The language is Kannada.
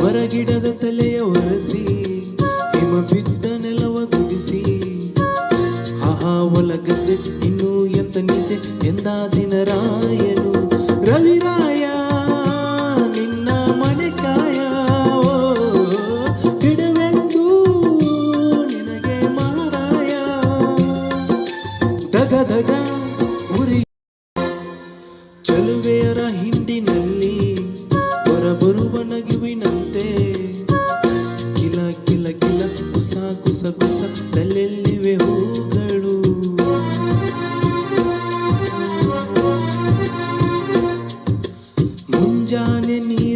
ಹೊರಗಿಡದ ತಲೆಯ ಒರೆಸಿ ಹಿಮ ಬಿದ್ದ ನೆಲವ ಗುಡಿಸಿ ಆಹಾ ಒಲಗದ್ದೆ ಇನ್ನೂ ಎಂತ ನಿದ್ದೆ ಎಂದ ದಿನರಾಯನು ರವಿರಾಯ ನಿನ್ನ ಮನೆ ಕಾಯ ಬಿಡುವೆಂದು ನಿನಗೆ ಮಾರಾಯ ದಗ ದಗ ಉರಿ ಚಲುವೆಯರ ಹಿಂಡಿನಲ್ಲಿ ಹೊರಬರುವ ನಗುವಿನಂತೆ ಕಿಲ ಕಿಲ ಕಿಲ ಕುಸ ಕುಸ ಕುಸ ತಲೆಯಲ್ಲಿವೆ ಹೂಗಳು ಮುಂಜಾನೆ ನೀರು